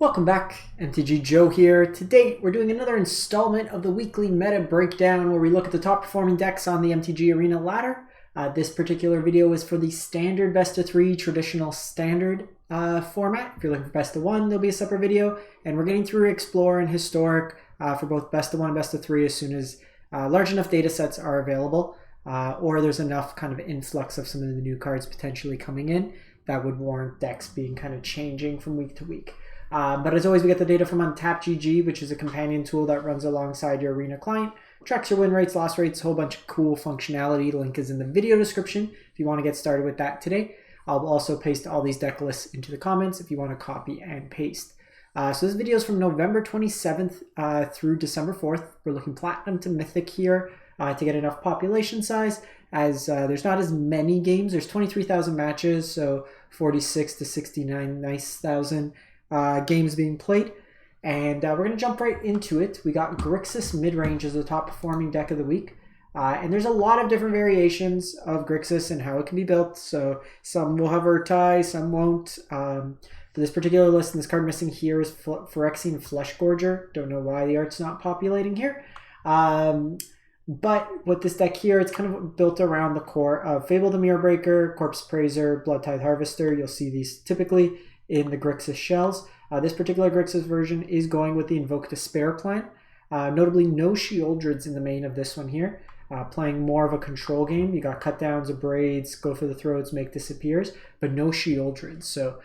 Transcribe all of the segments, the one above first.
Welcome back, MTG Joe here. Today we're doing another installment of the weekly meta breakdown where we look at the top performing decks on the MTG Arena ladder. This particular video is for the standard best of 3 traditional standard format. If you're looking for best of 1, there'll be a separate video, and we're getting through Explore and Historic for both best of 1 and best of 3 as soon as large enough data sets are available, or there's enough kind of influx of some of the new cards potentially coming in that would warrant decks being kind of changing from week to week. But as always, we get the data from UntapGG, which is a companion tool that runs alongside your Arena client. Tracks your win rates, loss rates, a whole bunch of cool functionality. The link is in the video description if you want to get started with that today. I'll also paste all these deck lists into the comments if you want to copy and paste. So this video is from November 27th through December 4th. We're looking Platinum to Mythic here to get enough population size, as there's not as many games. There's 23,000 matches, so 46 to 69 nice thousand games being played, and we're going to jump right into it. We got Grixis Midrange as the top performing deck of the week, and there's a lot of different variations of Grixis and how it can be built. So some will have Urtai, some won't. For this particular list, and this card missing here is Phyrexian Fleshgorger. Don't know why the art's not populating here. But with this deck here, it's kind of built around the core of Fable the Mirrorbreaker, Corpse Praiser, Bloodtithe Harvester. You'll see these typically in the Grixis shells. This particular Grixis version is going with the Invoke Despair plan. Notably, no Sheoldreds in the main of this one here. Playing more of a control game. You got cut downs, abrades, go for the throats, make disappears, but no Sheoldreds. So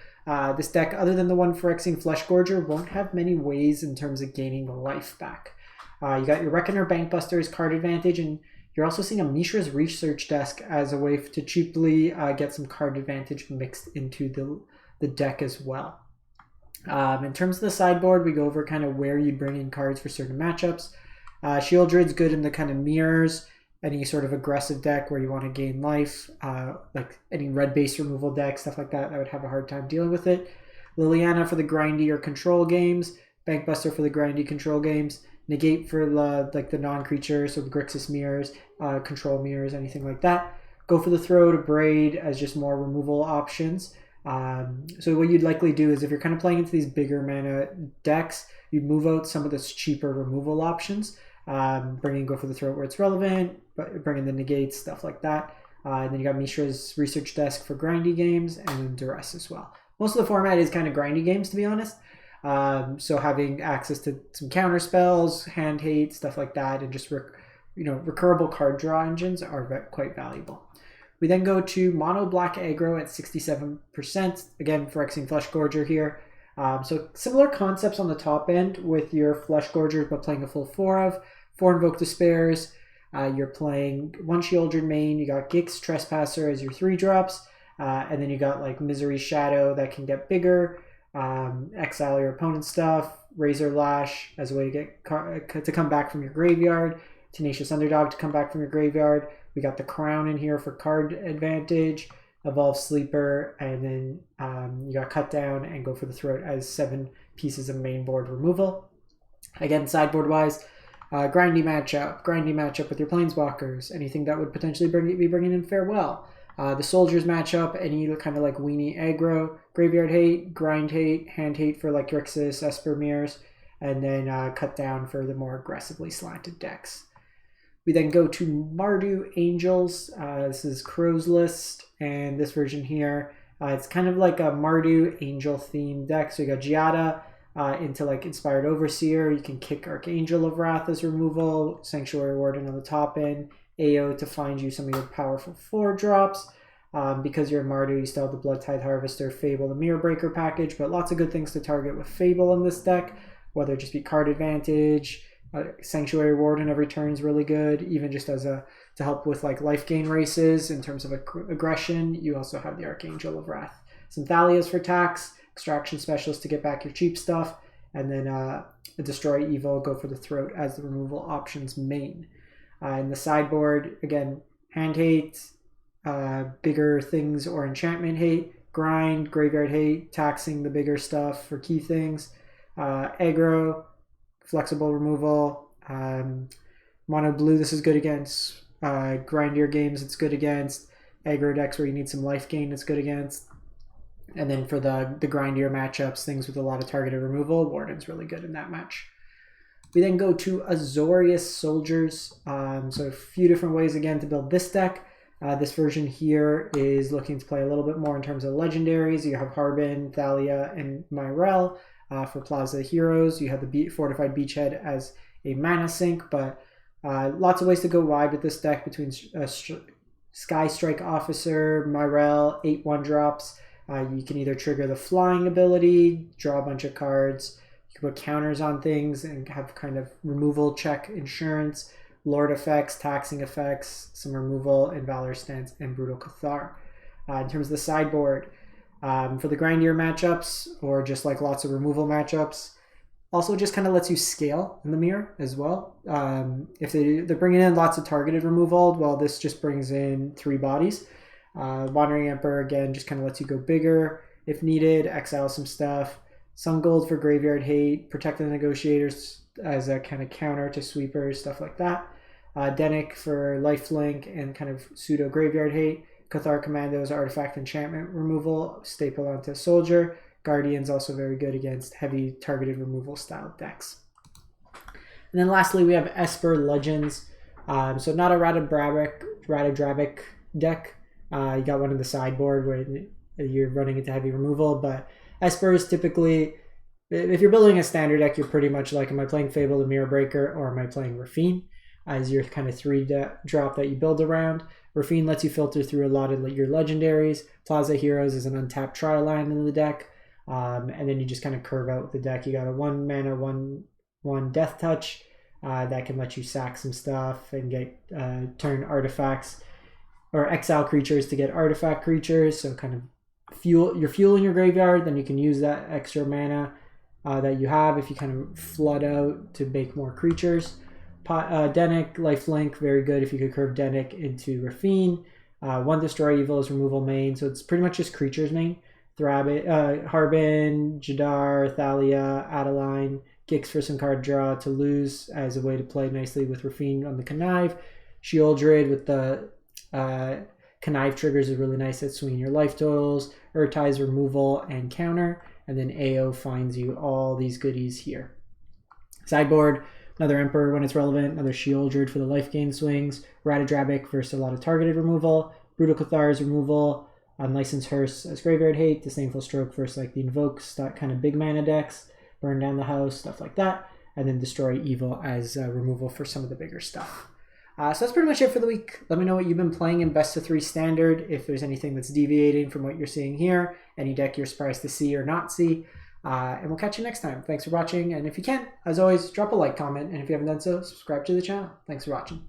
this deck, other than the one Phyrexian Fleshgorger, won't have many ways in terms of gaining the life back. You got your Reckoner, Bankbusters, card advantage, and you're also seeing a Mishra's Research Desk as a way to cheaply get some card advantage mixed into the deck as well. In terms of the sideboard, we go over kind of where you'd bring in cards for certain matchups. Sheoldred's good in the kind of mirrors, any sort of aggressive deck where you want to gain life, like any red base removal deck, stuff like that. I would have a hard time dealing with it. Liliana for the grindy or control games, Bankbuster for the grindy control games, Negate for the non-creature, so the Grixis mirrors, control mirrors, anything like that. Go for the throat, Abrade as just more removal options. So what you'd likely do is if you're kind of playing into these bigger mana decks, you'd move out some of those cheaper removal options, bring in Go for the Throat where it's relevant, but bring in the negates, stuff like that. And then you got Mishra's Research Desk for grindy games, and then Duress as well. Most of the format is kind of grindy games, to be honest. So having access to some counter spells, hand hate, stuff like that, and just recurable card draw engines are quite valuable. We then go to Mono Black Aggro at 67%. Again, Phyrexian Fleshgorger here. So similar concepts on the top end with your Fleshgorgers, but playing a full 4 of. 4 Invoke Despairs. You're playing 1 Sheoldred main. You got Gix Trespasser as your 3 drops. And then you got like Misery Shadow that can get bigger. Exile your opponent's stuff. Razor Lash as a way to come back from your graveyard. Tenacious Underdog to come back from your graveyard. We got the Crown in here for card advantage, Evolve Sleeper, and then you got Cut Down and Go for the Throat as 7 pieces of main board removal. Again, sideboard wise, grindy matchup with your Planeswalkers, anything that would potentially be bringing in Farewell. The Soldiers matchup, any kind of like weenie aggro, Graveyard Hate, Grind Hate, Hand Hate for like Grixis, Esper Mirrors, and then Cut Down for the more aggressively slanted decks. We then go to Mardu Angels. This is Crow's List, and this version here, it's kind of like a Mardu Angel themed deck. So you got Giada into like Inspired Overseer. You can kick Archangel of Wrath as removal, Sanctuary Warden on the top end, AO to find you some of your powerful 4 drops. Because you're in Mardu, you still have the Bloodtithe Harvester, Fable, the Mirrorbreaker package, but lots of good things to target with Fable in this deck, whether it just be card advantage. Sanctuary Warden every turn is really good, even just as to help with like life gain races in terms of aggression. You also have the Archangel of Wrath. Some Thalias for tax, Extraction Specialist to get back your cheap stuff, and then a Destroy Evil, Go for the Throat as the removal options main. In the sideboard, again, Hand Hate, bigger things or Enchantment Hate, Grind, Graveyard Hate, taxing the bigger stuff for key things, Aggro, flexible removal. Mono blue, this is good against grindier games. It's good against aggro decks where you need some life gain. It's good against And then for the grindier matchups, things with a lot of targeted removal, Warden's really good in that match. We then go to Azorius Soldiers. So a few different ways again to build this deck. This version here is looking to play a little bit more in terms of legendaries. You have Harbin, Thalia, and Myrel. For Plaza Heroes, you have the Fortified Beachhead as a mana sink, but lots of ways to go wide with this deck between Sky Strike Officer, Myrel, 8 1-drops. You can either trigger the flying ability, draw a bunch of cards, you can put counters on things and have kind of removal check insurance, Lord effects, taxing effects, some removal, and Valor Stance and Brutal Cathar. In terms of the sideboard, for the grindier matchups or just like lots of removal matchups, also just kind of lets you scale in the mirror as well. If they're bringing in lots of targeted removal, well, this just brings in 3 bodies. Wandering Emperor, again, just kind of lets you go bigger if needed, exile some stuff. Some gold for Graveyard Hate, Protect the Negotiators as a kind of counter to sweepers, stuff like that. Denic for lifelink and kind of pseudo Graveyard Hate. Cathar Commandos, Artifact Enchantment removal, staple onto Soldier. Guardian's also very good against heavy targeted removal style decks. And then lastly, we have Esper Legends. So not a Ratadrabic deck. You got one in the sideboard where you're running into heavy removal, but Esper is typically, if you're building a standard deck, you're pretty much like, am I playing Fable the Mirror Breaker or am I playing Rafine as your kind of 3-drop that you build around. Rafine lets you filter through a lot of your legendaries. Plaza Heroes is an untapped try line in the deck. And then you just kind of curve out the deck. You got a 1 mana, 1 Death Touch that can let you sack some stuff and get turn artifacts or exile creatures to get artifact creatures. So kind of you're fueling your graveyard, then you can use that extra mana that you have if you kind of flood out to make more creatures. Denic, lifelink, very good if you could curve Denic into Rafine. 1 Destroy Evil is removal main, so it's pretty much just creatures main. Harbin, Jadar, Thalia, Adeline, Gix for some card draw to lose as a way to play nicely with Rafine on the Connive. Sheoldred with the Connive triggers is really nice at swinging your life totals. Urtai's removal and counter, and then AO finds you all these goodies here. Sideboard, another Emperor when it's relevant, another Sheoldred for the life gain swings, Ratadrabic versus a lot of targeted removal, Brutal Cathar's removal, Unlicensed Hearse as Graveyard Hate, Disdainful Stroke versus like the Invokes, that kind of big mana decks, Burn Down the House, stuff like that, and then Destroy Evil as removal for some of the bigger stuff. So that's pretty much it for the week. Let me know what you've been playing in Best of 3 Standard, if there's anything that's deviating from what you're seeing here, any deck you're surprised to see or not see, and we'll catch you next time. Thanks for watching, and if you can, as always, drop a like, comment, and if you haven't done so, subscribe to the channel. Thanks for watching.